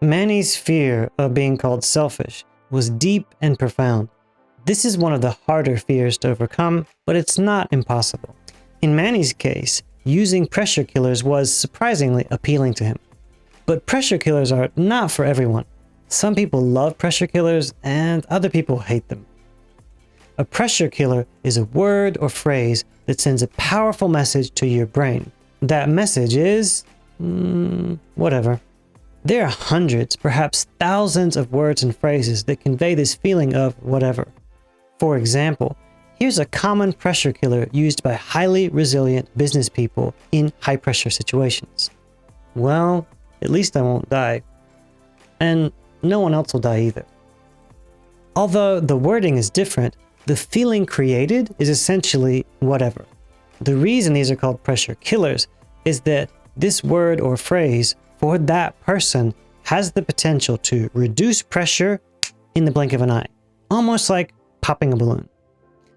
Manny's fear of being called selfish was deep and profound. This is one of the harder fears to overcome, but it's not impossible. In Manny's case, using pressure killers was surprisingly appealing to him. But pressure killers are not for everyone. Some people love pressure killers and other people hate them. A pressure killer is a word or phrase that sends a powerful message to your brain. That message is... whatever. There are hundreds, perhaps thousands of words and phrases that convey this feeling of whatever. For example, here's a common pressure killer used by highly resilient business people in high-pressure situations. Well, at least I won't die. And no one else will die either. Although the wording is different, the feeling created is essentially whatever. The reason these are called pressure killers is that this word or phrase for that person has the potential to reduce pressure in the blink of an eye, almost like popping a balloon.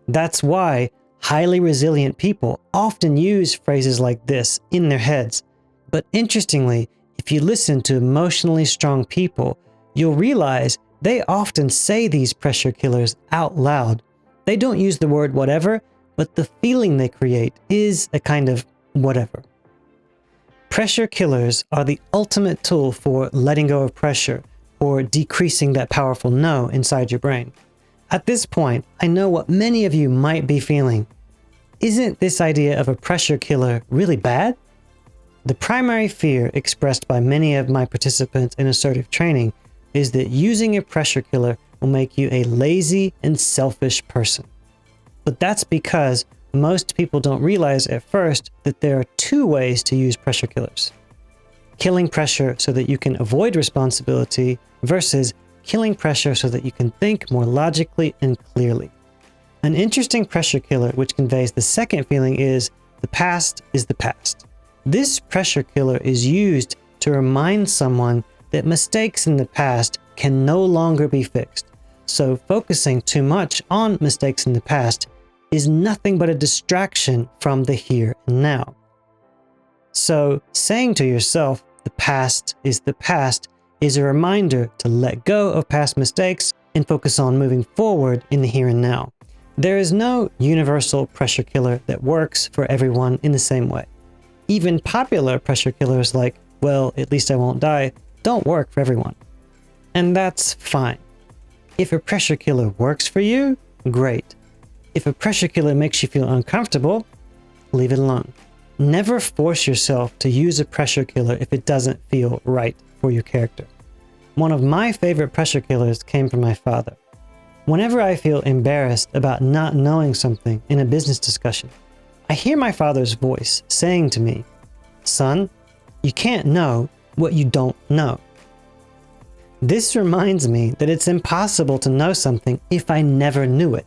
That's why highly resilient people often use phrases like this in their heads. But interestingly, if you listen to emotionally strong people, you'll realize they often say these pressure killers out loud. They don't use the word whatever, but the feeling they create is a kind of whatever. Pressure killers are the ultimate tool for letting go of pressure or decreasing that powerful no inside your brain. At this point, I know what many of you might be feeling. Isn't this idea of a pressure killer really bad? The primary fear expressed by many of my participants in assertive training is that using a pressure killer will make you a lazy and selfish person. But that's because most people don't realize at first that there are two ways to use pressure killers. Killing pressure so that you can avoid responsibility versus killing pressure so that you can think more logically and clearly. An interesting pressure killer which conveys the second feeling is the past is the past. This pressure killer is used to remind someone that mistakes in the past can no longer be fixed. So focusing too much on mistakes in the past is nothing but a distraction from the here and now. So saying to yourself, the past is a reminder to let go of past mistakes and focus on moving forward in the here and now. There is no universal pressure killer that works for everyone in the same way. Even popular pressure killers like, well, at least I won't die, don't work for everyone. And that's fine. If a pressure killer works for you, great. If a pressure killer makes you feel uncomfortable, leave it alone. Never force yourself to use a pressure killer if it doesn't feel right for your character. One of my favorite pressure killers came from my father. Whenever I feel embarrassed about not knowing something in a business discussion, I hear my father's voice saying to me, "Son, you can't know what you don't know." This reminds me that it's impossible to know something if I never knew it.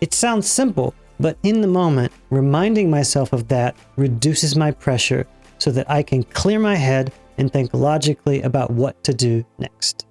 It sounds simple, but in the moment, reminding myself of that reduces my pressure so that I can clear my head and think logically about what to do next.